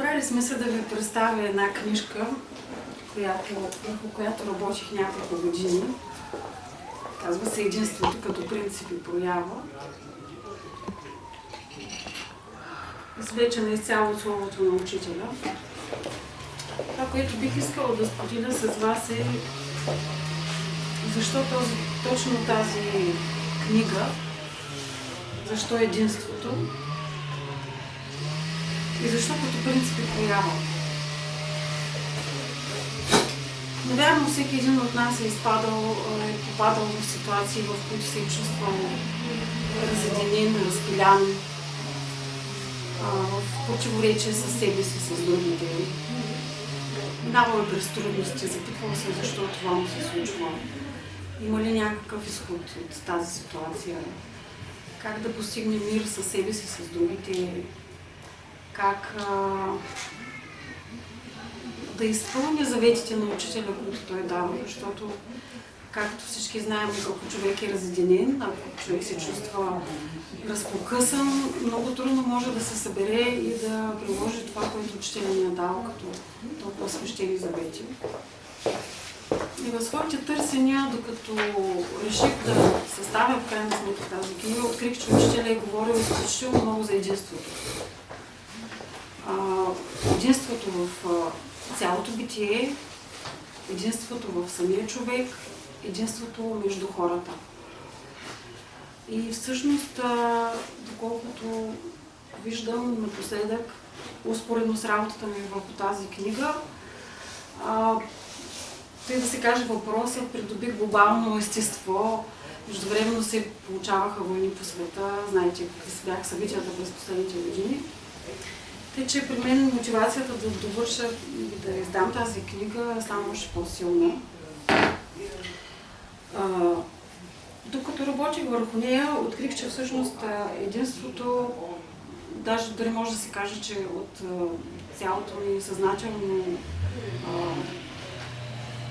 Избрали сме се да ви представя една книжка, върху която работих няколко години. Казва се "Единството като принцип и проява". Извлечена изцяло от словото на учителя. Това, което бих искала да споделя с вас е защо точно тази книга, защо единството и защо като принцип и проява. Навярно всеки един от нас е попадал в ситуации, в които се е чувствал разединен, разпилян, в противоречие с себе си, с другите. Минавал през трудности, запитвал се защо това му се случва. Има ли някакъв изход от тази ситуация? Как да постигне мир със себе си, с другите? Как да изпълни заветите на учителя, които той дава, защото, както всички знаем, ако човек е разединен, ако човек се чувства разпокъсан, много трудно може да се събере и да приложи това, което учителя ни е дал като толкова свещени завети. И в своите търсения, докато реших да съставя в крайна сметка тази книга, открих, че учителя е говорил изключително много за единството. Единството в цялото битие, единството в самия човек, единството между хората. И всъщност, доколкото виждам напоследък, успоредно с работата ми върху тази книга, тъй да се каже въпросът придоби глобално естество. Междувременно се получаваха войни по света, знаете какви бяха събитията през последните години. Тъй, че при мен мотивацията да довърша и да издам тази книга е само още по-силна. Докато работих върху нея, открих, че всъщност единството, даже дори може да се каже, че от цялото ми съзнателно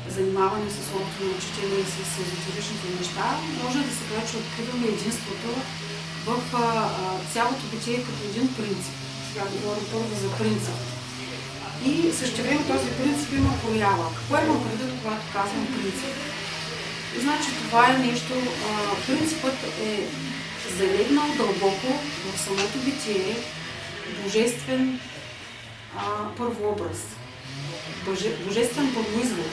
занимаване с словото на учителя и с езотеричните неща, може да се каже, че откриваме единството в цялото битие като един принцип. Сега говоря първо за принцип. И същевременно този принцип има проява. Какво имам предвид, когато казвам принцип? Значи това е нещо, принципът е залегнал дълбоко в самото битие, божествен първообраз, божествен първоизвод.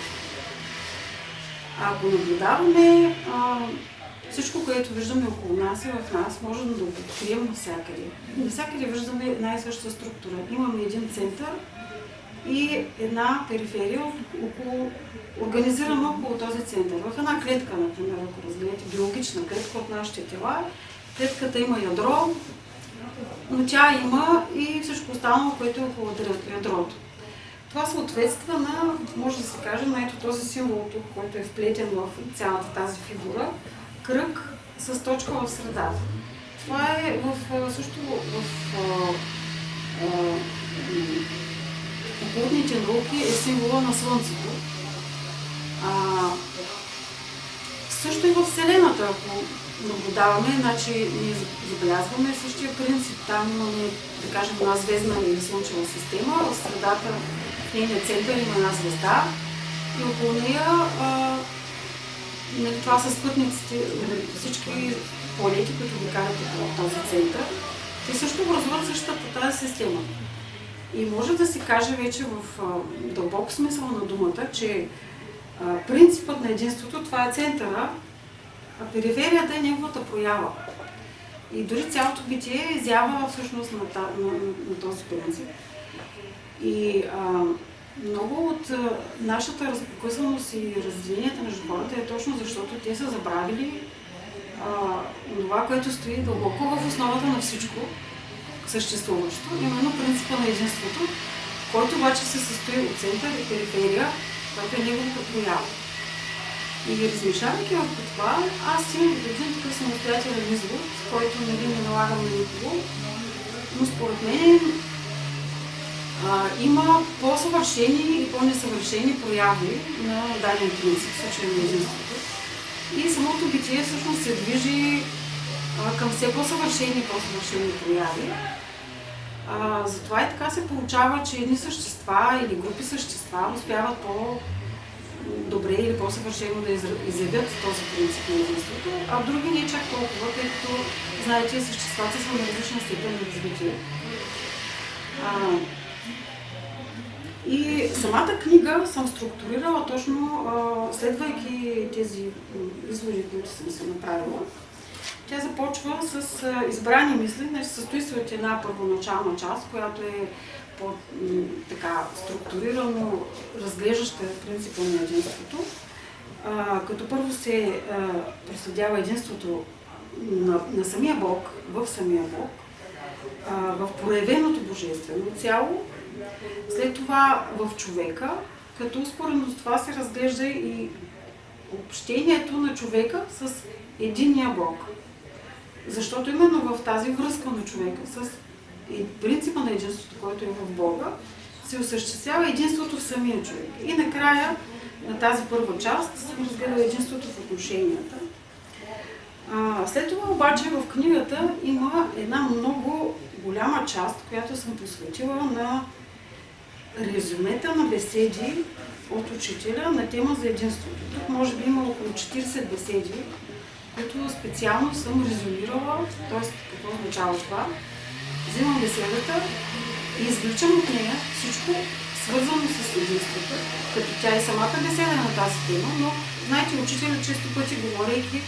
Ако наблюдаваме всичко, което виждаме около нас и в нас, можем да го открием навсякъде. Навсякъде виждаме една и съща структура. Имаме един център и една периферия, организирана около този център. В една клетка, например, ако разгледате биологична клетка от нашите тела, клетката има ядро, но тя има и всичко останало, което е около ядрото. Това съответства на, може да се каже, на ето този символ тук, който е вплетен в цялата тази фигура, кръг с точка в средата. Това е също в окултните науки е символа на Слънцето. Също и в Вселената, ако наблюдаваме, значи ние забелязваме същия принцип. Там имаме, да кажем, една звездна или слънчева система, в средата, в нейния център има една звезда и около нея това са спътниците, всички планети, които ги карат около този център. Те също образуват същата тази система. И може да се каже вече в дълбок смисъл на думата, че принципът на единството, това е центъра, а периферията е неговата проява. И дори цялото битие е изява всъщност на този принцип. И много от нашата разпокъсаност и разделението между хората е точно защото те са забравили това, което стои дълбоко в основата на всичко съществуващо, именно принципа на единството, който обаче се състои от център и периферия, която е неговата проява. И размишлявайки върху това, аз имам един такъв самостоятелен извод, който не налагам на никого, но според мен има по-съвършени и по-несъвършени прояви на даден принцип, в случая на единството. И самото битие всъщност се движи към все по-съвършени и по-съвършени прояви. Затова и така се получава, че едни същества или групи същества успяват по-добре или по-съвършено да изявят този принцип на единството, а други не чак толкова, тъй като, знаете, съществата са на различна степен на развитие. И самата книга съм структурирала точно, следвайки тези изводи, които съм се направила. Тя започва с избрани мисли, значи състои се от една първоначална част, която е така структурирано разглеждаща принципа на единството. Като първо се проследява единството на самия Бог, в самия Бог, в проявеното божествено цяло, след това в човека, като успоредно с това се разглежда и общението на човека с единния Бог. Защото именно в тази връзка на човека с принципа на единството, който е в Бога, се осъществява единството в самия човек. И накрая на тази първа част съм разгледала единството в отношенията. След това обаче в книгата има една много голяма част, която съм посветила на резюмета на беседи от учителя на тема за единството. Тук може би има около 40 беседи, които специално съм резюмирала, т.е. какво означава това. Взимам беседата и извличам от нея всичко свързано с единството, като тя и самата беседа на тази тема, но знаете, учителят често пъти говорейки,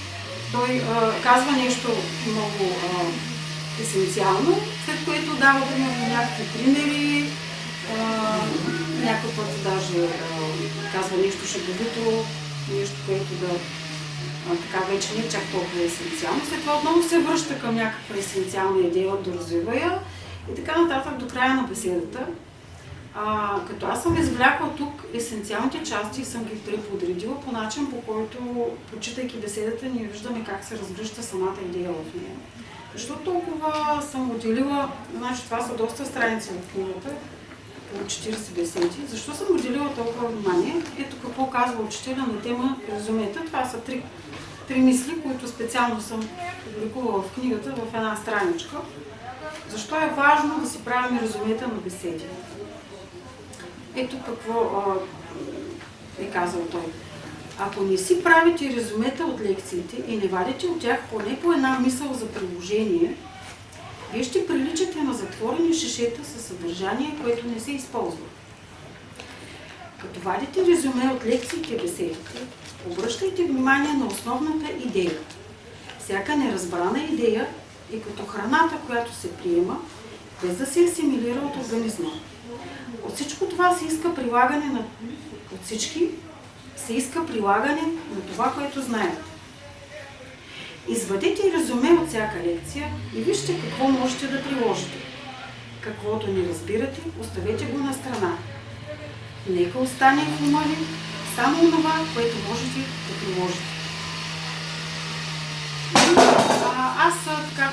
той казва нещо много есенциално, след което дава примерно някакви примери, някой път даже казва нещо шеговито, нещо, което да така вече не чак толкова есенциално. След това отново се връща към някаква есенциална идея, да развива я и така нататък до края на беседата. Като аз съм извлякла тук есенциалните части и съм ги преподредила по начин, по който, прочитайки беседата, ние виждаме как се разгръща самата идея в нея. Защо толкова съм отделила, значи това са доста страници в книгата, по 40 беседи. Защо съм отделила толкова внимание? Ето какво казва учителя на тема резюмета. Това са три мисли, които специално съм публикувала в книгата в една страничка. Защо е важно да си правим резюмета на беседи? Ето какво е казал той. Ако не си правите резюмета от лекциите и не вадите от тях поне по една мисъл за приложение, вие ще приличате на затворени шишета със съдържание, което не се използва. Като вадите резюме от лекциите и беседите, обръщайте внимание на основната идея. Всяка неразбрана идея е като храната, която се приема, без да се асимилира от организма. От всичко това се иска прилагане на... От всички се иска прилагане на това, което знаете. Извадете резюме от всяка лекция и вижте какво можете да приложите. Каквото не разбирате, оставете го на страна. Нека остане в ума ви само това, което можете да приложите. Аз така...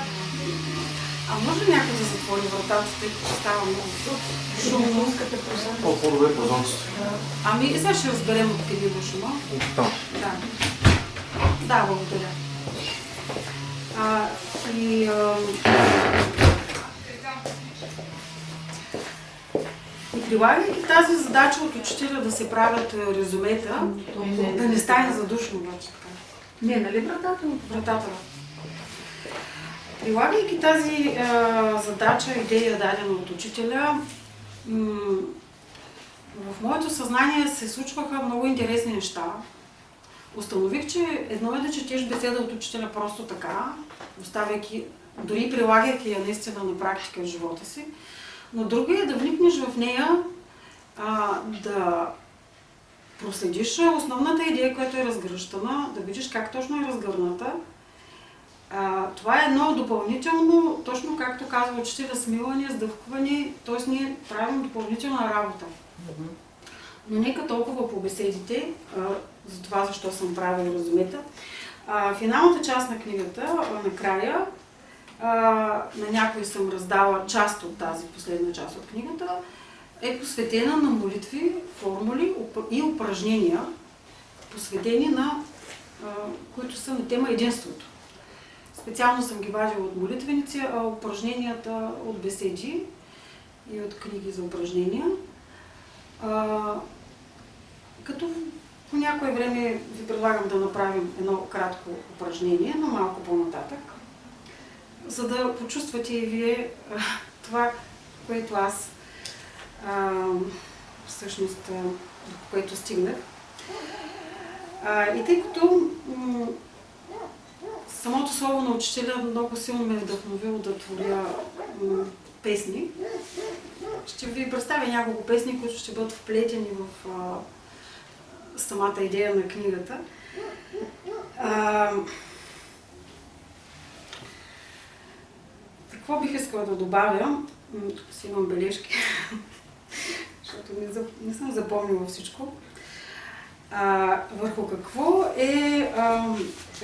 може ли някой да затвори вратата, тъй като става много шумно? По-добре прозорците. Сега ще разберем откъде идва шума. Оттам. Да, благодаря. И прилагайки тази задача от учителя да се правят резюмета, да не стане задушно обаче така. Не, нали вратата? Вратата. Прилагайки тази задача, идея дадена от учителя, в моето съзнание се случваха много интересни неща. Установих, че едно е да четеш беседа от учителя просто така, оставяйки, дори прилагайки я наистина на практика в живота си, но друго е да вникнеш в нея, да проследиш основната идея, която е разгръщана, да видиш как точно е разгърната. Това е едно допълнително, точно както казва учителя, смилане, сдъвкване, т.е. ние правим допълнителна работа. Но нека толкова по беседите, за това защо съм правила резюмета. Финалната част на книгата, накрая, на някой съм раздала част от тази последна част от книгата, е посветена на молитви, формули и упражнения, посветени на, които са на тема единството. Специално съм ги вадила от молитвеници, а упражненията от беседи. и от книги за упражнения. Като по някое време ви предлагам да направим едно кратко упражнение, но малко по-нататък, за да почувствате и вие това, което аз всъщност до което стигнах. И тъй като самото слово на учителя много силно ме е вдъхновило да творя песни, ще ви представя няколко песни, които ще бъдат вплетени в самата идея на книгата. Какво бих искала да добавя? Тук си имам бележки, защото не съм запомнила всичко. Върху какво е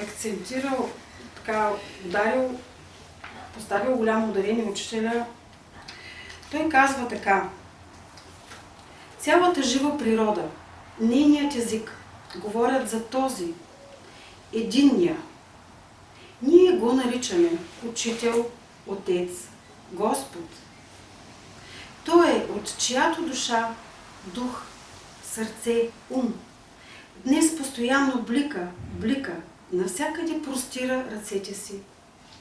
акцентирал, така ударил, поставил голямо ударение учителя. Той казва така: цялата жива природа, нейният език говорят за този, единния. Ние го наричаме Учител, Отец, Господ. Той е от чиято душа, дух, сърце, ум днес постоянно блика, навсякъде простира ръцете си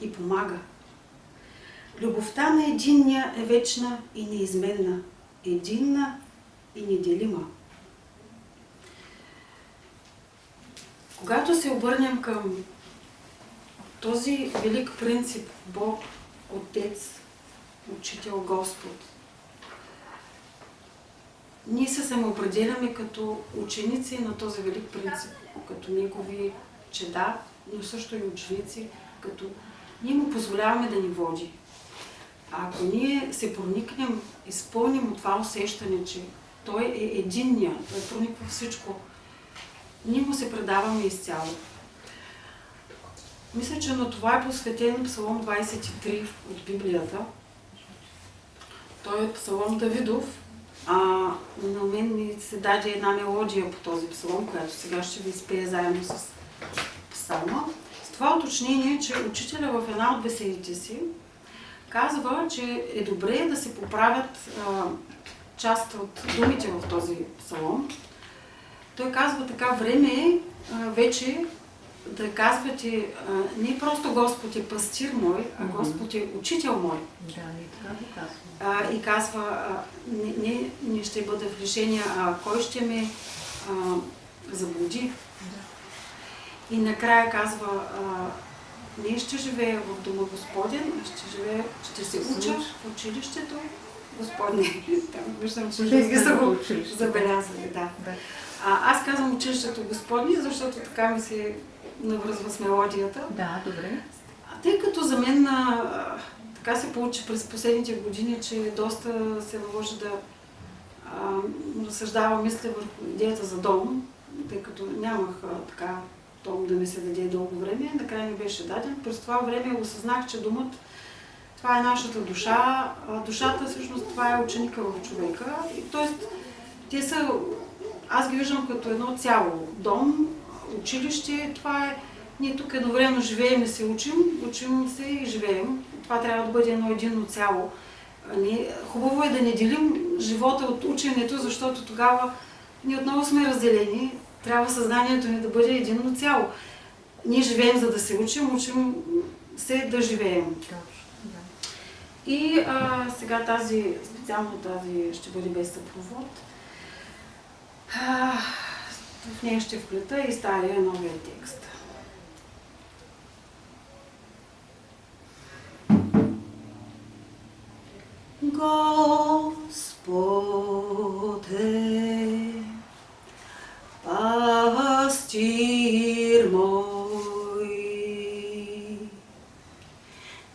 и помага. Любовта на единния е вечна и неизменна, единна и неделима. Когато се обърнем към този велик принцип Бог, Отец, Учител, Господ, ние се самоопределяме като ученици на този велик принцип, като негови чеда, но също и ученици, като ние му позволяваме да ни води. А ако ние се проникнем, изпълним от това усещане, че той е единния, той прониква всичко, ние му се предаваме изцяло. Мисля, че на това е посветен Псалом 23 от Библията. Той е Псалом Давидов. На мен ми се даде една мелодия по този псалом, която сега ще ви изпея заедно с псалма. С това уточнение, че учителя в една от беседите си казва, че е добре да се поправят част от думите в този псалом. Той казва така: време е вече да казвате не просто Господ е пастир мой, а Господ е учител мой. Да, и така го казва. И казва, не ще бъда в лишение, а кой ще ме заблуди. Да. И накрая казва, ние ще живея в дома Господен, ще се уча в училището Господне. Там виждам, че други са го забелязали. Да. Аз казвам училището Господне, защото така ми се навръзва с мелодията. Да, добре. Тъй като за мен така се получи през последните години, че доста се наложи да разсъждавам, мисля върху идеята за дом, тъй като нямах така дом да ми се даде дълго време, накрая ми беше даден. През това време осъзнах, че домът това е нашата душа. Душата всъщност това е ученика в човека. Тоест, те са, аз ги виждам като едно цяло. Дом, училище, това е, ние тук едновременно живеем и се учим се и живеем. Това трябва да бъде едно единно цяло. Хубаво е да не делим живота от ученето, защото тогава ние отново сме разделени. Трябва съзнанието ни да бъде единно цяло. Ние живеем за да се учим се да живеем. И сега специално тази ще бъде без съпровод. В нея ще вплета и стария новия текст. Господ е пастир мой,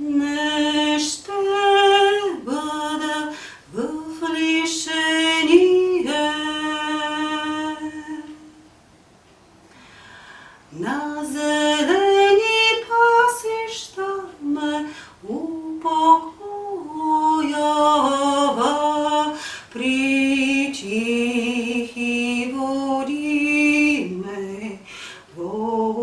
не ще бъда в лишение. На зелени пасища ме упокоява, при тихи води ме води.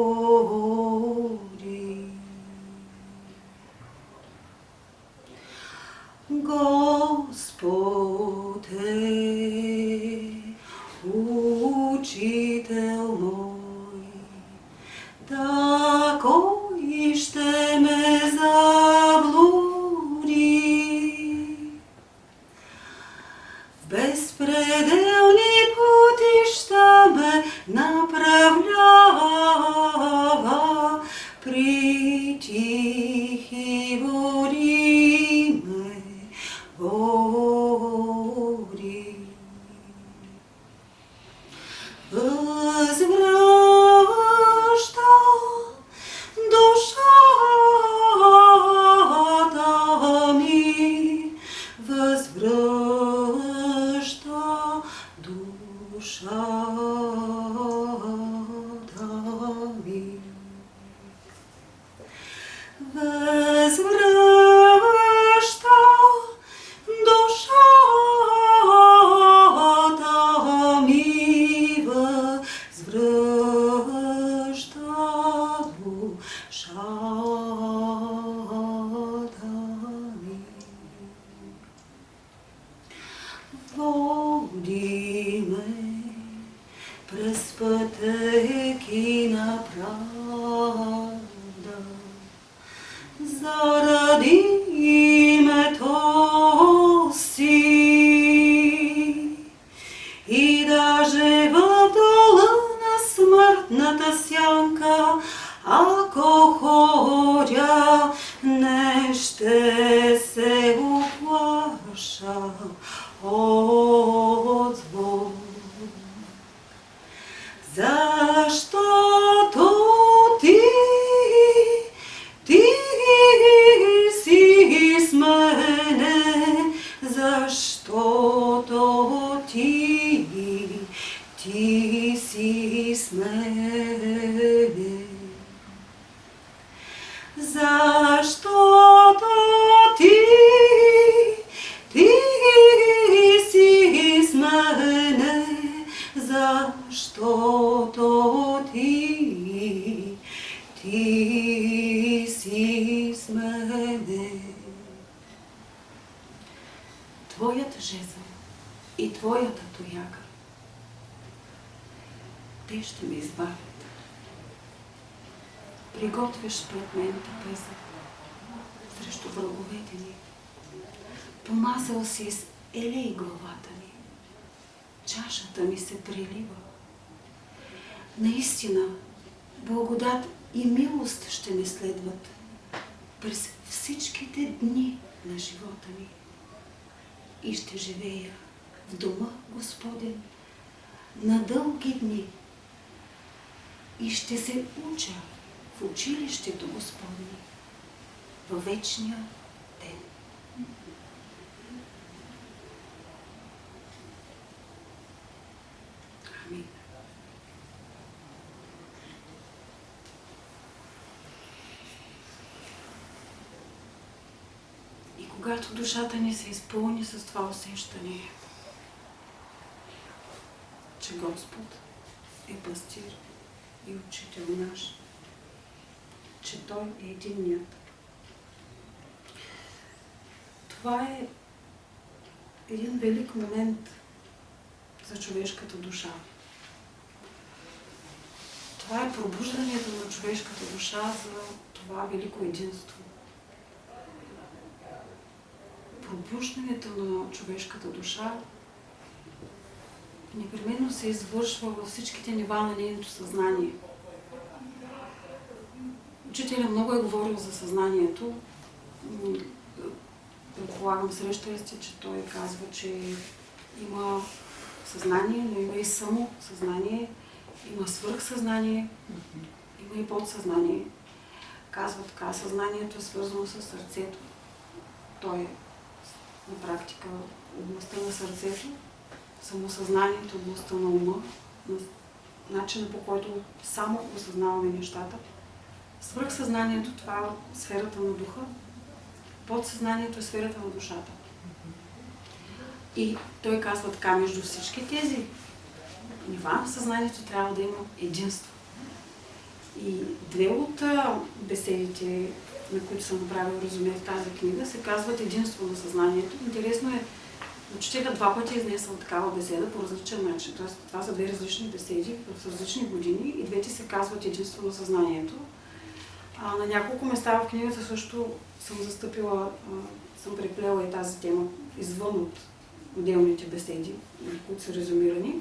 Господ Господ е учител мой, да кой ще ме заблуди. В безпределни пътища ме направлява, при тихи води ме води. Възвръща душата ми, възвръща душата ми. Възвръща душата ми, възвръща душата ми. Води ме през пътеки на правда, заради името си. И даже в дола на смъртната сянка, ако ходя, не ще се уплаша от зло. Защото ти си с мене, защото ти си с мене. Защото ти си с мене, защото ти си с мене. Твоята жезъл и твоята тояга, те ще ме избавят. Приготвяш пред мен трапеза срещу враговете ни. Помазал си с елей главата ми. Чашата ми се прелива. Наистина, благодат и милост ще ме следват през всичките дни на живота ми. И ще живея в дома Господен на дълги дни. И ще се уча в училището Господне във вечния ден. Амин. И когато душата ни се изпълни с това усещане, че Господ е пастир и учител наш, че Той е единният. Това е един велик момент за човешката душа. Това е пробуждането на човешката душа за това велико единство. Пробуждането на човешката душа непременно се извършва във всичките нива на нейното съзнание. Учителя много е говорил за съзнанието. Предполагам, срещали сте, че той казва, че има съзнание, но има и само съзнание, има свръхсъзнание, има и подсъзнание. Казва така, съзнанието е свързано с сърцето. То е на практика областта на сърцето, самосъзнанието, областта на ума, на начина, по който само осъзнаваме нещата. Свръхсъзнанието, това е сферата на духа, подсъзнанието е сферата на душата. И той казва така, между всички тези нива на съзнанието трябва да има единство. И две от беседите, на които съм направил резюме в тази книга, се казват Единство на съзнанието. Интересно е, учителя 2 пъти изнесъл такава беседа по различен начин. Тоест, това са 2 различни беседи в различни години и двете се казват Единство на съзнанието. На няколко места в книгата също съм застъпила, съм приплела и тази тема извън от отделните беседи, които са резюмирани.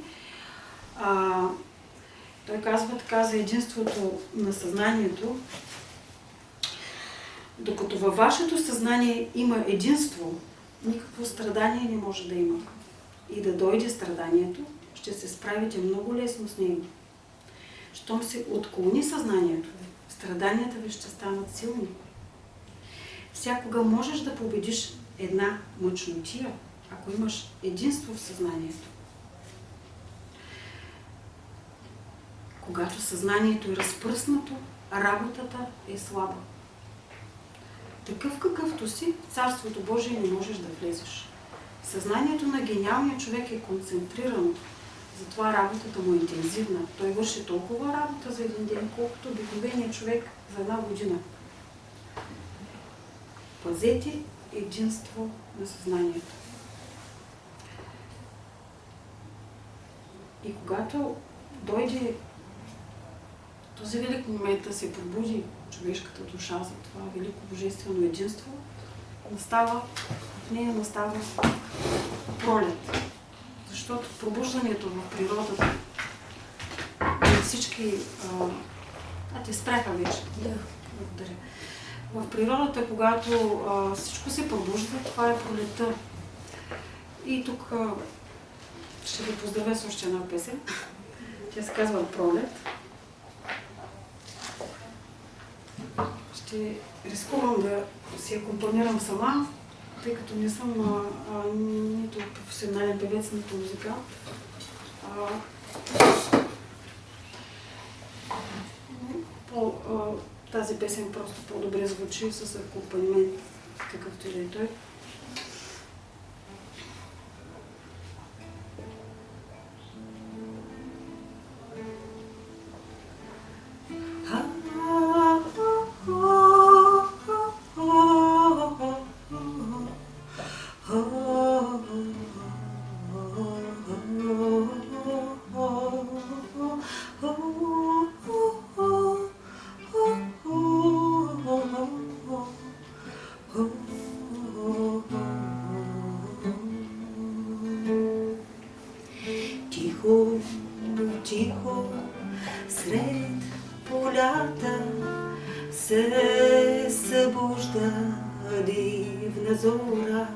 Той казва така за единството на съзнанието. Докато във вашето съзнание има единство, никакво страдание не може да има. И да дойде страданието, ще се справите много лесно с него. Щом се отклони съзнанието ви, страданията ви ще станат силни. Всякога можеш да победиш една мъчнотия, ако имаш единство в съзнанието. Когато съзнанието е разпръснато, работата е слаба. Такъв какъвто си, в Царството Божие не можеш да влезеш. Съзнанието на гениалния човек е концентрирано, затова работата му е интензивна. Той върши толкова работа за един ден, колкото обикновеният човек за една година. Пазете единство на съзнанието. И когато дойде този велик момент да се пробуди човешката душа за това велико божествено единство, в нея настава пролет. Защото пробуждането в природата и всички... те спряха вече. Да. Благодаря. В природата, когато всичко се пробужда, това е пролетта. И тук ще ви поздравя с още една песен. Тя се казва Пролет. Ще рискувам да си акомпанирам сама, тъй като не съм нито професионален певец, нито музикант. Тази песен просто по-добре звучи с акомпанимент, какъвто и да е той. Тихо, сред полята се събужда дивна зора.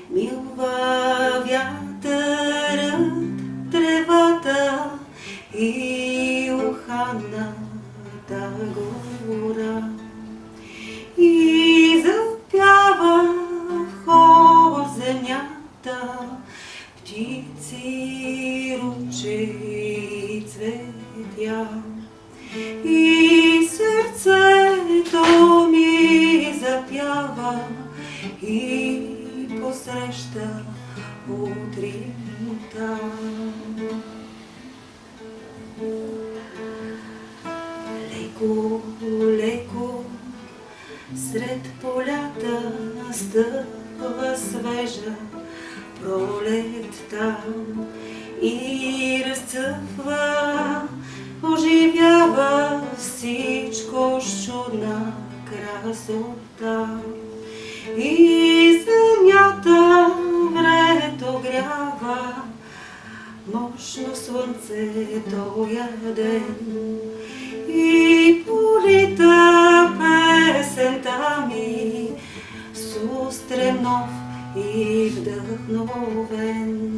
Милва вятърът тревата и уханата гора. И запява в хор земята птици, ручи, цветя. И сърцето ми запява и посреща утринта. Леко, леко сред полята стъпва свежа пролетта и разцъфва, оживява всичко с чудна красота. И земята врето грява, мощно слънце тоя ден. И полита песента ми с устрем нов и вдъхновен.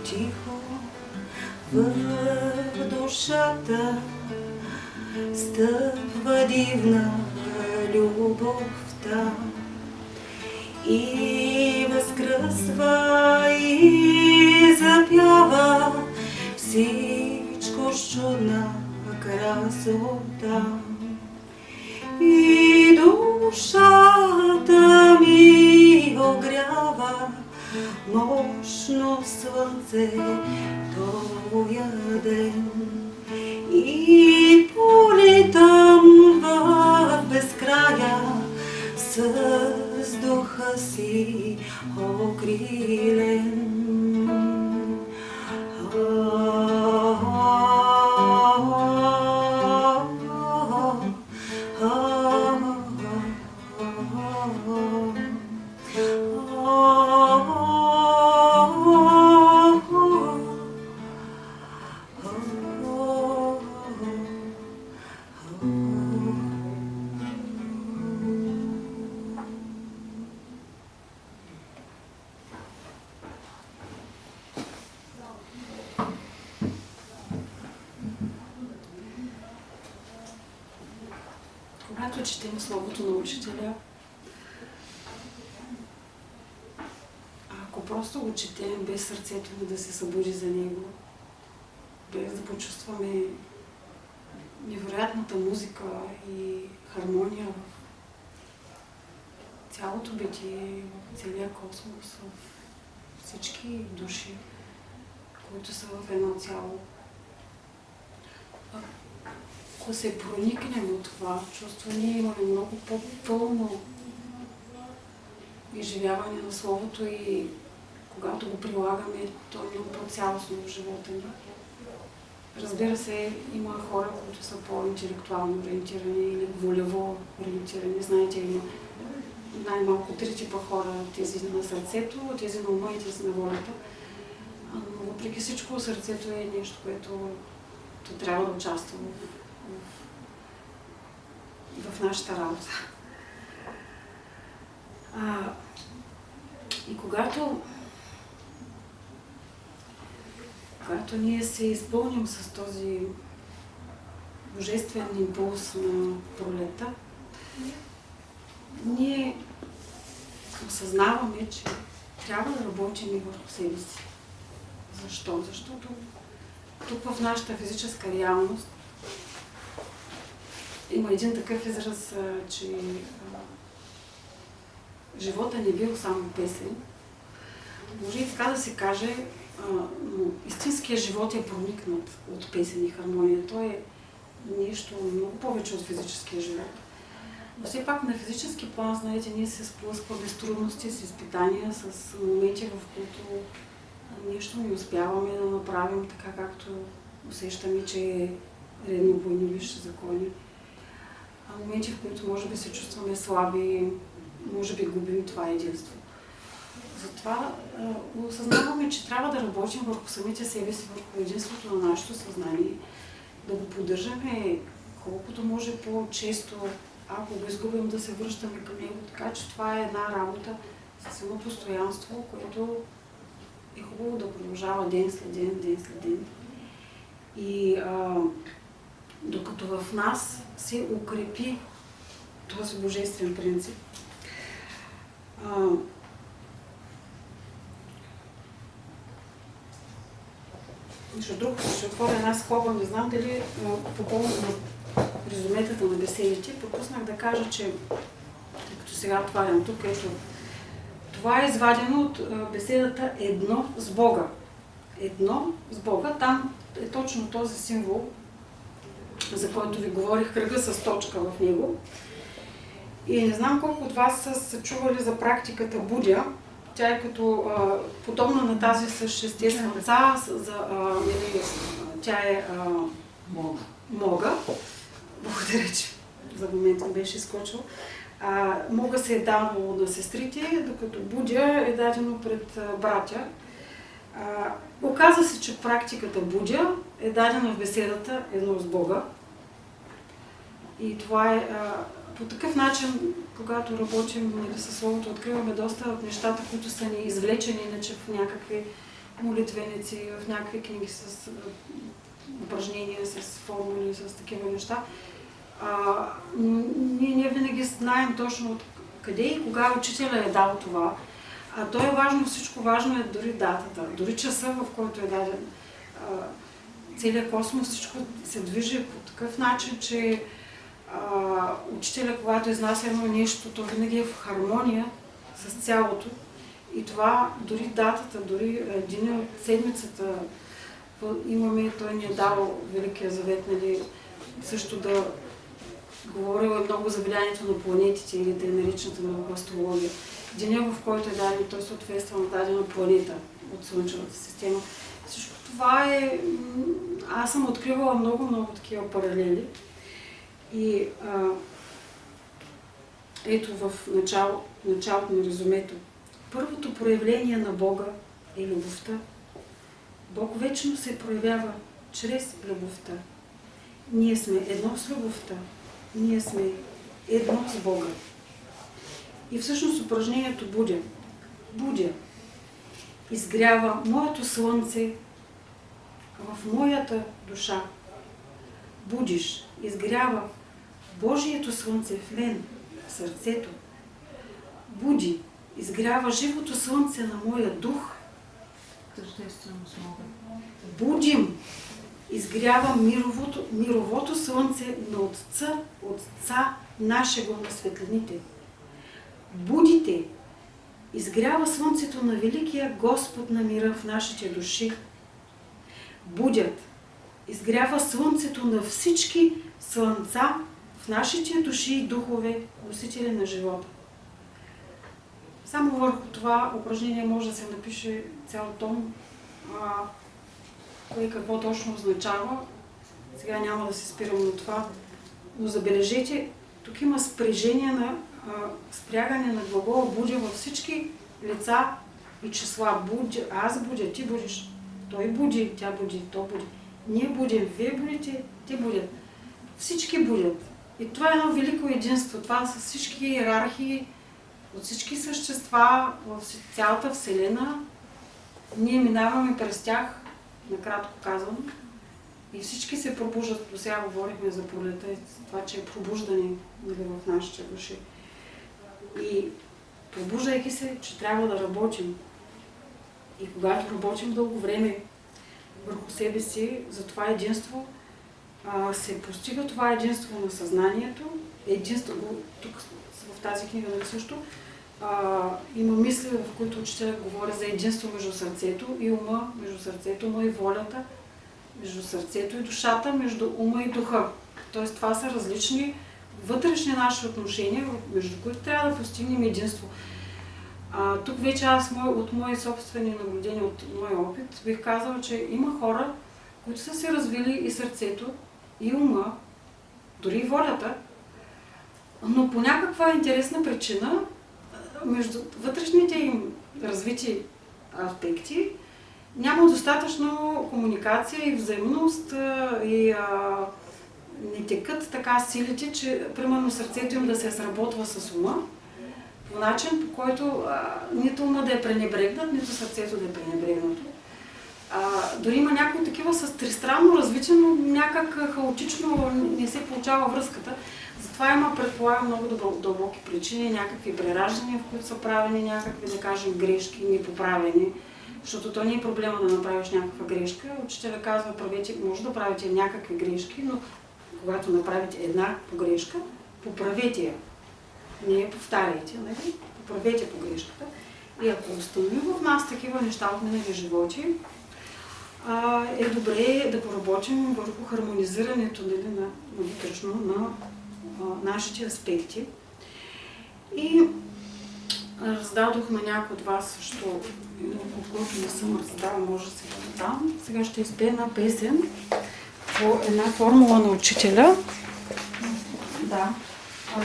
тихо в душата стъпва дивна любовта и възкръсва и запява всичко с чудна красота. И душата ми огрява мощно слънце тоя ден. И полетам в безкрая с духа си окрилен. Когато четем Словото на Учителя, ако просто го четем без сърцето ни да се събуди за него, без да почувстваме невероятната музика и хармония в цялото битие, в целия космос, в всички души, които са в едно цяло, ако се проникнем от това чувство, ние имаме много по-пълно изживяване на Словото и когато го прилагаме, то е много по-цялостно в живота ни. Разбира се, има хора, които са по-интелектуално ориентирани или волево ориентирани. Знаете, има най-малко 3 типа хора, тези на сърцето, тези на ума и тези на волята. Но въпреки всичко, сърцето е нещо, което трябва да участва в нашата работа. И когато ние се изпълним с този божествен импулс на пролета, ние осъзнаваме, че трябва да работим и върху себе си. Защо? Защото тук в нашата физическа реалност има един такъв израз, че живота не бил само песен. Може и така да се каже, но истинският живот е проникнат от песен и хармония. Той е нещо много повече от физическия живот. Но все пак на физически план, знаете, ние се сблъскваме с трудности, с изпитания, с моменти, в които нещо не успяваме да направим така, както усещаме, че е редно по едни висши закони. Моменти, в които може би се чувстваме слаби, може би губим това единство. Затова осъзнаваме, че трябва да работим върху самите себе си, върху единството на нашето съзнание, да го поддържаме колкото може по-често, ако го изгубим, да се връщаме към него. Така че това е една работа с едно постоянство, което е хубаво да продължава ден след ден, ден след ден. И докато в нас се укрепи този божествен принцип, нещо друго, ще отворя една скоба, не знам дали по повод на резюметата на беседите, пропуснах да кажа, че като сега отварям тук, ето, това е извадено от беседата Едно с Бога. Едно с Бога, там е точно този символ, за който ви говорих, кръга с точка в него. И не знам колко от вас са чували за практиката Будя. Тя е като подобна на тази с шесте слънца, тя е мога. Благодаря, че за момента беше изкочил. Мога се е дано на сестрите, докато Будя е дадено пред братя. Оказва се, че практиката Будя е дадена в беседата Едно с Бога. И това е по такъв начин, когато работим със Словото, откриваме доста от нещата, които са ни извлечени иначе в някакви молитвеници, в някакви книги с упражнения, с формули, с такива неща. Ние винаги знаем точно от къде и кога учителя е дал това. А то е важно, всичко важно е дори датата, дори часа, в който е даден. Целият космос, всичко се движи по такъв начин, че учителя, когато изнася едно нещо, то винаги е в хармония с цялото. И това, дори датата, дори един от седмицата, имаме, той ни е дал Великия завет, нали, също да говорил е много за влиянието на планетите или да е наричната наука астрология. Деня, в който е даден, той съответства на дадена планета от Слънчевата система. Всичко това е... Аз съм откривала много такива паралели. И ето в началото на резюмето. Първото проявление на Бога е любовта. Бог вечно се проявява чрез любовта. Ние сме едно с любовта. Ние сме едно с Бога. И всъщност упражнението будя. Изгрява моето слънце в моята душа. Будиш, изгрява Божието слънце в мен, в сърцето. Буди, изгрява живото слънце на моя дух. Будим, изгрява мировото слънце на Отца нашего на светлините. Будите, изгрява слънцето на великия Господ на мира в нашите души. Будят, изгрява слънцето на всички слънца в нашите души и духове, носители на живота. Само върху това упражнение може да се напише цял том, кое какво точно означава. Сега няма да се спирам на това, но забележете, тук има спряжение на спрягане на глагола будя във всички лица и числа. Будя, аз будя, ти будиш, той буди, тя буди, то буди. Ние будем, вие будите, те будят. Всички будят. И това е едно велико единство. Това са всички иерархии от всички същества в цялата Вселена. Ние минаваме през тях, накратко казвам, и всички се пробуждат. До сега говорихме за пролета и това, че е пробуждане в нашите души. И пробуждайки се, че трябва да работим. И когато работим дълго време върху себе си, за това единство, се постига това единство на съзнанието. Единство, тук в тази книга също има мисли, в които учителят говори за единство между сърцето и ума, между сърцето, ума и волята, между сърцето и душата, между ума и духа. Тоест това са различни вътрешни наши отношения, между които трябва да постигнем единство. Тук вече аз от мои собствени наблюдения, от моя опит, бих казала, че има хора, които са се развили и сърцето, и ума, дори и волята, но по някаква интересна причина между вътрешните им развити аспекти няма достатъчно комуникация и взаимност и не текат така силите, че примерно сърцето им да се сработва с ума по начин, по който нито ума да е пренебрегнат, нито сърцето да е пренебрегнато. Дори има някои такива с тристранно развитие, но някак хаотично не се получава връзката. Затова има, предполагам, много дълбоки причини, някакви прераждания, в които са правени някакви, да кажем, грешки, непоправени. Защото то не е проблема да направиш някаква грешка. Учителя казва, може да правите някакви грешки, но когато направите една погрешка, поправете я. Не я повтаряйте, нали? Поправете погрешката. И ако установим в нас такива неща от минали животи, е добре да поработим върху хармонизирането, нали, на вътрешно на нашите аспекти. И раздадох на някой от вас също, когато не съм раздала, може да се да дам. Сега ще изпея една песен по една формула на учителя. Да.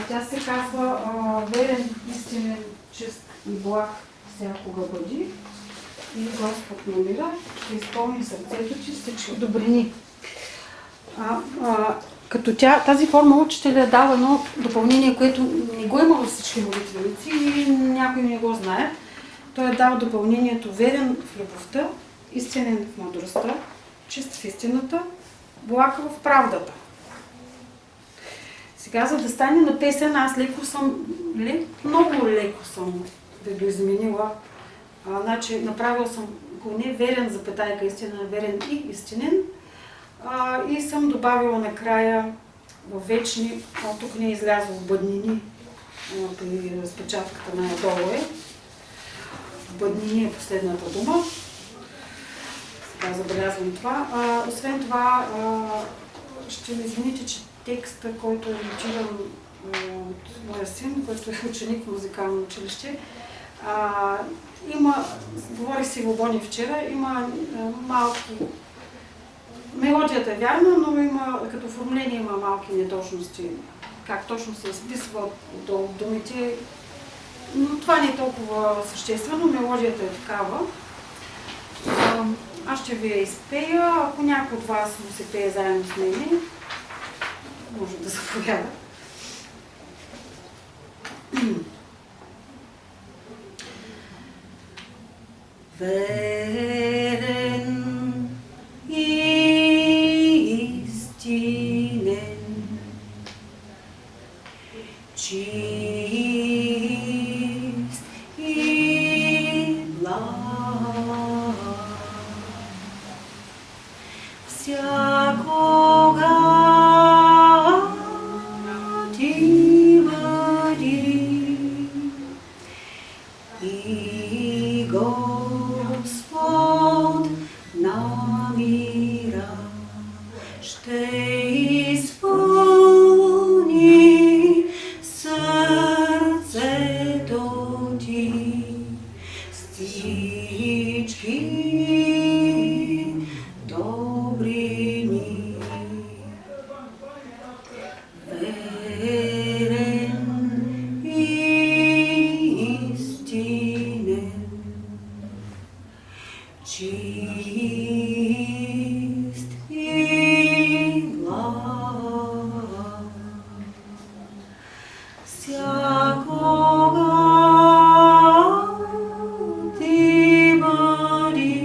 Тя се казва верен, истинен, чист и благ всякога бъди. И Господ намира, ще изпълни сърцето ти всички добрини. Като тази форма учителя дава едно допълнение, което не го има във всички молитвеници и някои не го знаят. Той е дал допълнението верен в любовта, истинен в мъдростта, чист в истината, благ в правдата. Сега, за да стане на песен, аз много леко съм видоизменила. Значи, направил съм го не верен, запетайка истина, верен и истинен. И съм добавила накрая в вечни, тук не е излязло в бъднини, при разпечатката на надолу е. Бъднини е последната дума. Сега забелязвам това. Освен това, ще ми извините, че текста, който е нотиран от моя син, който е ученик в музикално училище, говорих си в Бони вчера, има малки... Мелодията е вярна, но като оформление има малки неточности, как точно се изписва от думите, но това не е толкова съществено, мелодията е такава. Аз ще ви я изпея, ако някой от вас му се пее заедно с мене, може да заповяда. Верен и истинен, чист и благ, всякога ти бъди и Господ на мира ще изпълни сърцето ти с всички добрини. Верен и истинен, чист и благ, всякога ти бъди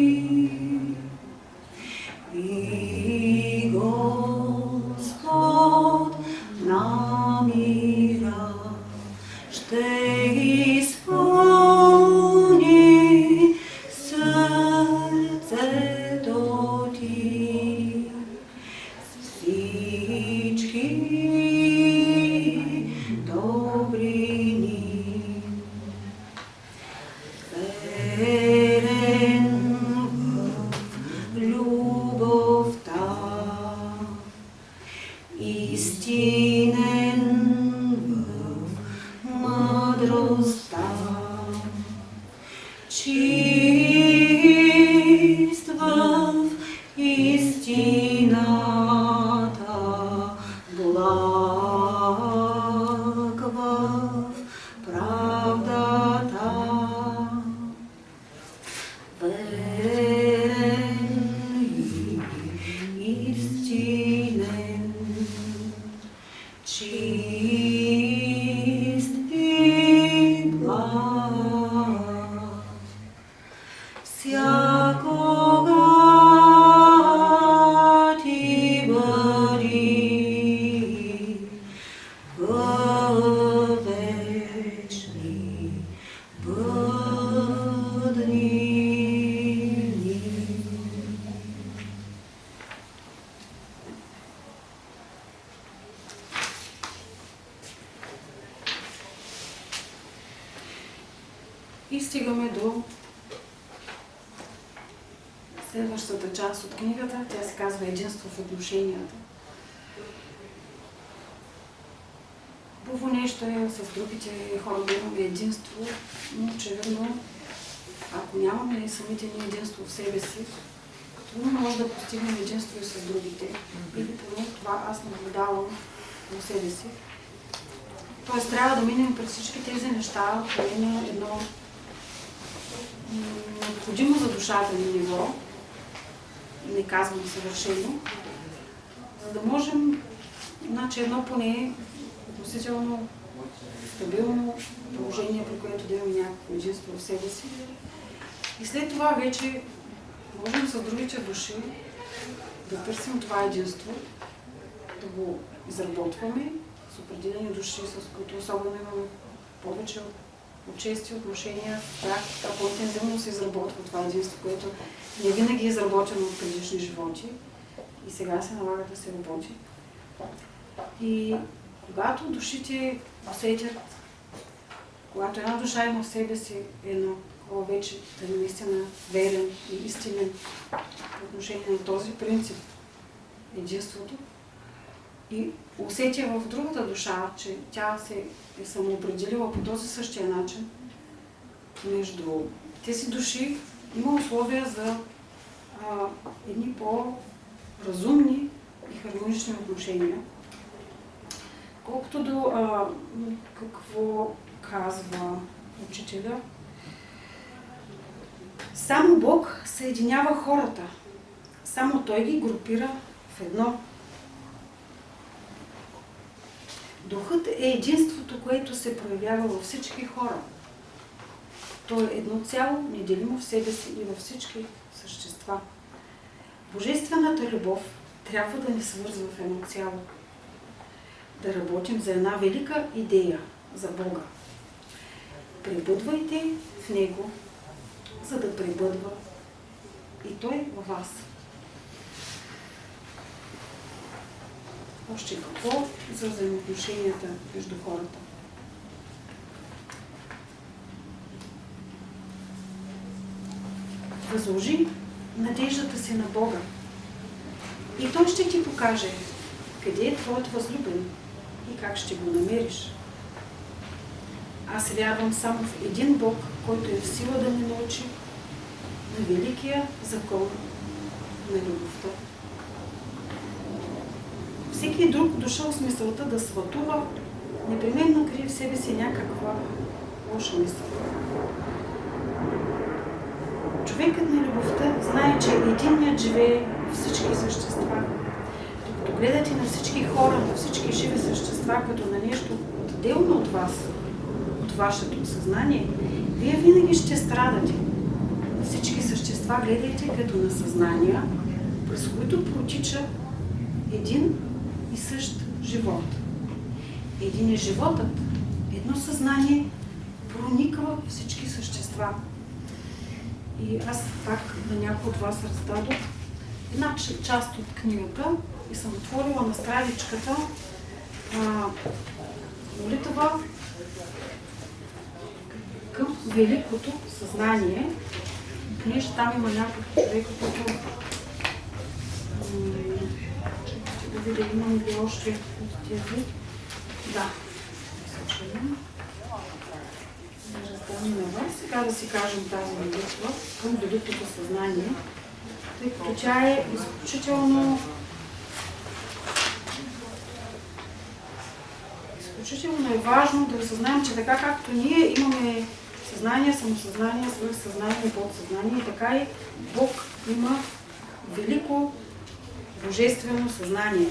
и Господ на мира ще изпълни сърцето ти с всички добрини. Верен в любовта, истинен в мъдростта, чист в истината, благ в правдата. Верен и истинен, чист и благ, всякога ти бъди във вечни бъднини. И стигаме до следващата част от книгата. Тя се казва Единство в отношенията. Хубаво нещо е с другите хора да имаме единство, но очевидно, ако нямаме самите ни единство в себе си, трудно може да постигнем единство и с другите. Или поне това аз наблюдавам в себе си. Тоест трябва да минем през всички тези неща, поне на едно необходимо за душата ни ниво, не казвам съвършено, за да можем Значи едно поне относително стабилно положение, при което да имаме някакво единство в себе си. И след това вече можем с другите души да търсим това единство, да го изработваме с определени души, с които особено имаме повече от чести отношения, тях по-интензивно се изработва това единство, което не винаги е изработено от предишни животи и сега се налага да се работи. И когато душите усетят, когато една душа има в себе си едно вече да е наистина верен и истинен по отношение на този принцип, единството, и усетия в другата душа, че тя се е самоопределила по този същия начин, между тези души има условия за едни по-разумни и хармонични отношения. Колкото до какво казва учителя, само Бог съединява хората. Само Той ги групира в едно. Духът е единството, което се проявява във всички хора. То е едно цяло, неделимо в себе си и във всички същества. Божествената любов трябва да ни свързва в едно цяло. Да работим за една велика идея за Бога. Пребъдвайте в Него, за да пребъдва и Той във вас. Още какво за взаимоотношенията между хората? Възложи надеждата си на Бога и Той ще ти покаже къде е твоят възлюбен и как ще го намериш. Аз вярвам само в един Бог, който е в сила да ни научи на великия закон на любовта. Всеки друг дошъл с мисълта да сватува, непременно крие в себе си някаква лоша мисъл. Човекът на любовта знае, че единият живее във всички същества. Докато гледате на всички хора, на всички живи същества, като на нещо отделно от вас, от вашето съзнание, вие винаги ще страдате. На всички същества гледайте като на съзнания, през които протича един и същ живот. Един е животът, едно съзнание прониква всички същества. И аз пак на някой от вас раздадох една част от книгата и съм отворила на страничката молитва към великото съзнание. Понеже там има няколко човека, които да видя, имам ли още от тези. Да. Раздам на вас. Сега да си кажем тази молитва към великото съзнание, тъй като тя е изключително е важно да осъзнаем, че така както ние имаме съзнание, самосъзнание, свръхсъзнание и подсъзнание, така и Бог има велико божествено съзнание.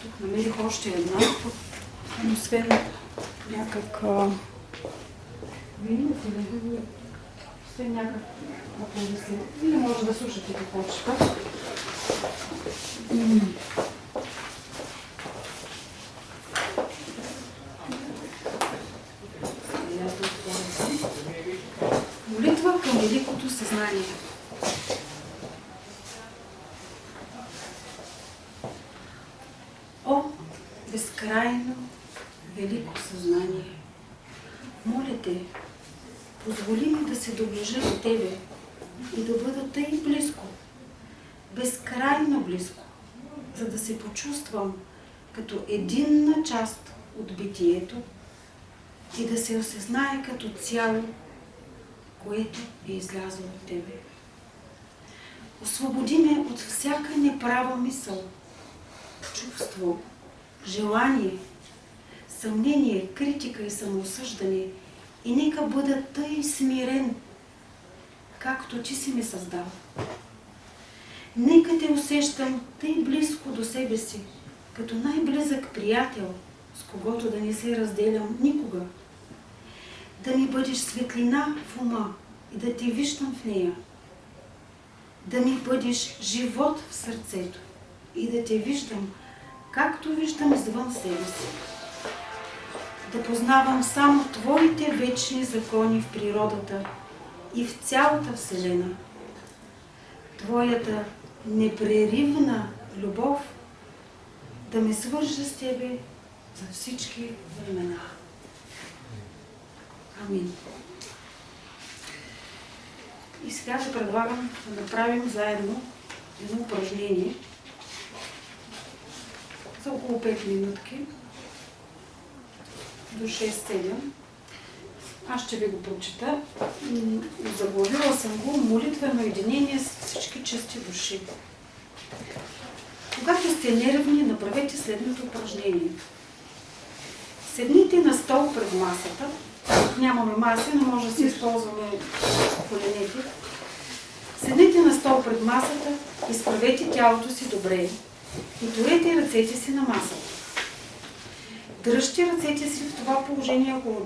Тук намерих още една, освен някак освен някак или може да слушате какво чета. Молитва към великото съзнание. О, безкрайно велико съзнание! Моля те, позволи ми да се доближа до Тебе и да бъда тъй близко, безкрайно близко, за да се почувствам като единна част от битието и да се осъзнае като цяло, което е излязло от Тебе. Освободи ме от всяка неправа мисъл, чувство, желание, съмнение, критика и самоосъждане и нека бъда тъй смирен, както Ти си ме създал. Нека Те усещам тъй близко до себе си, като най-близък приятел, с когото да не се разделям никога. Да ми бъдеш светлина в ума и да те виждам в нея. Да ми бъдеш живот в сърцето и да те виждам, както виждам извън себе си. Да познавам само Твоите вечни закони в природата и в цялата Вселена. Твоята непреривна любов да ме свърже с Тебе за всички времена. Амин. И сега ще предлагам да направим заедно едно упражнение за около 5 минутки до 6-7. Аз ще ви го прочита. Заглавила съм го молитвено единение с всички чисти души. Когато сте нервни, направете следното упражнение. Седните на стол пред масата. Нямаме маси, но може да си използваме коленете. Седнете на стол пред масата, изправете тялото си добре и турете ръцете си на масата. Дръжте ръцете си в това положение около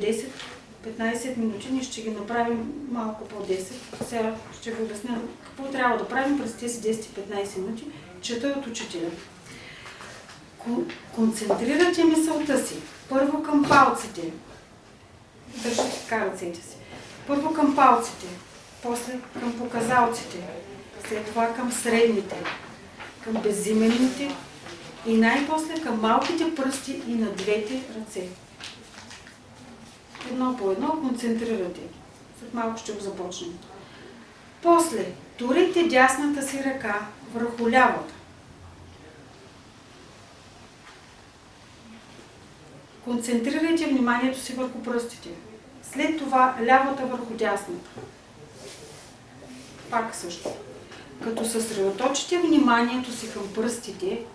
10-15 минути. Ние ще ги направим малко по-10. Сега ще ви обясня какво трябва да правим през тези 10-15 минути. Чета от учителя. Концентрирате мисълта си. Първо към палците. Държите така ръцете си. Първо към палците, после към показалците, след това към средните, към безименните и най-после към малките пръсти и на двете ръце. Едно по едно концентрирате. След малко ще го започнем. После турете дясната си ръка върху лявата. Концентрирайте вниманието си върху пръстите. След това лявата върху дясната. Пак също. Като съсредоточите вниманието си към пръстите,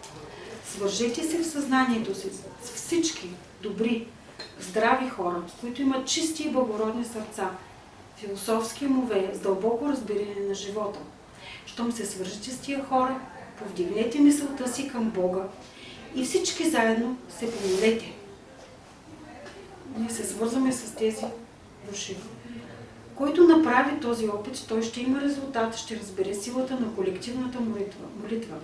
свържете се в съзнанието си с всички добри, здрави хора, които имат чисти и благородни сърца, философски умове, с дълбоко разбиране на живота. Щом се свържете с тия хора, повдигнете мисълта си към Бога и всички заедно се помолете. Ние се свързваме с тези души. Който направи този опит, той ще има резултат, ще разбере силата на колективната молитва.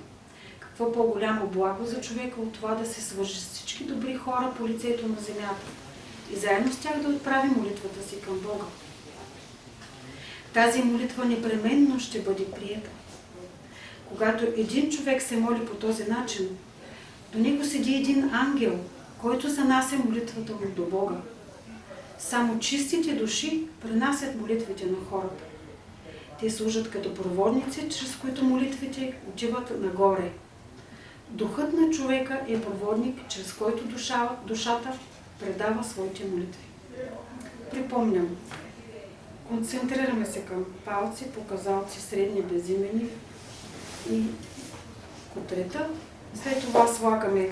Какво по-голямо благо за човека от това да се свържи с всички добри хора по лицето на земята и заедно с тях да отправи молитвата си към Бога. Тази молитва непременно ще бъде приета. Когато един човек се моли по този начин, до него седи един ангел, който занася молитвата му до Бога. Само чистите души пренасят молитвите на хората. Те служат като проводници, чрез които молитвите отиват нагоре. Духът на човека е проводник, чрез който душата предава своите молитви. Припомням, концентрираме се към палци, показалци, средни, безимени и котрета. След това слагаме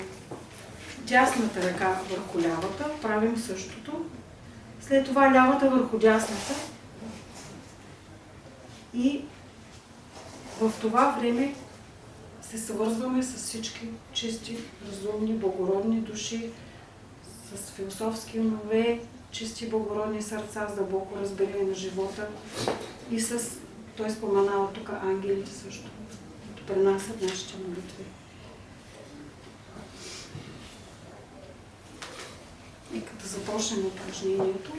дясната ръка върху лявата, правим същото. След това лявата върху дясната и в това време се свързваме с всички чисти, разумни, благородни души, с философски умове, чисти, благородни сърца, с дълбоко разбиране на живота и с, той споменава тук ангелите също, които пренасят нашите молитви. Нека да започнем упражнението.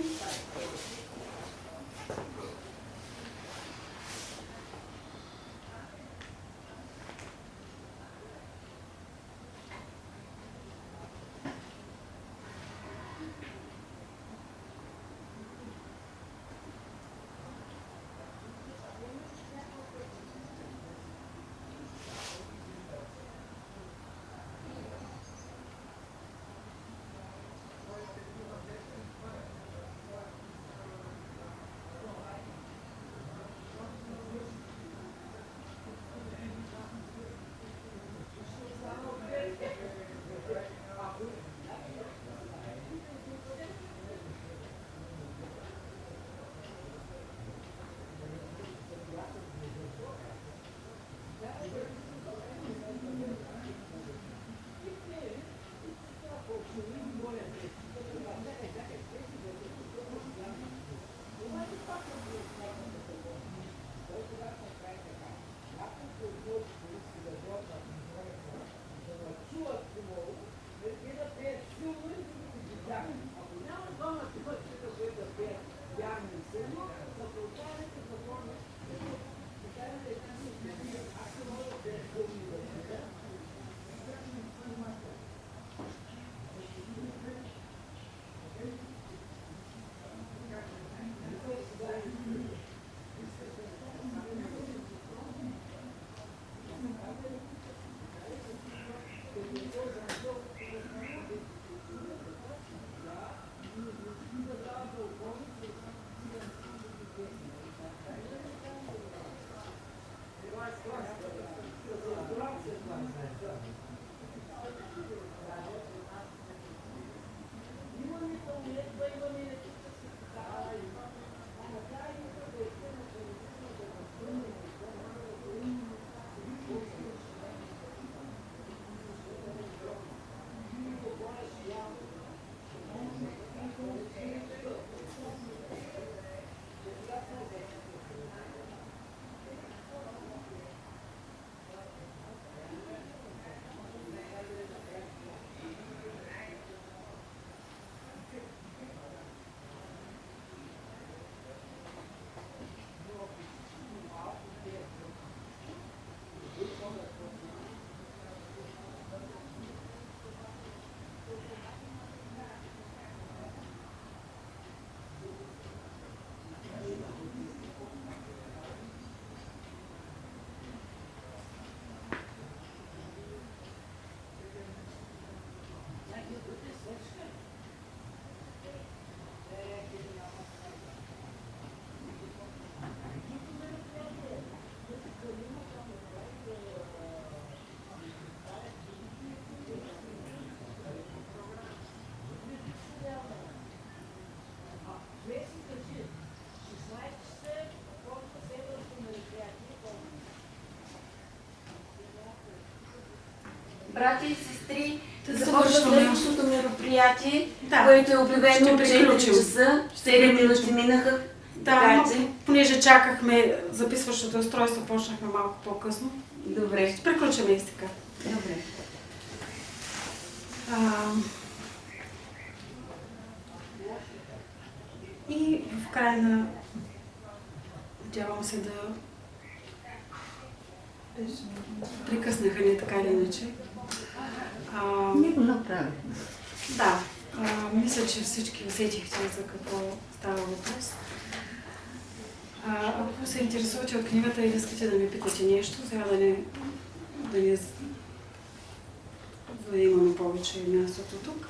брати и сестри, Да започва завършваме. следващото мероприятие, Да. което е обявено от Ще 4 приключим. часа. 7 минути минаха. Да, Така но че, понеже чакахме записващото устройство, почнахме малко по-късно. добре. Ще приключим и така. Добре. И в края на... Надявам се да прекъснаха ни така или иначе. Ние го направихме. Да, мисля, че всички усетихте за какво става въпрос. Ако се интересувате от книгата или искате да ми питате нещо, сега да имаме повече мястото тук.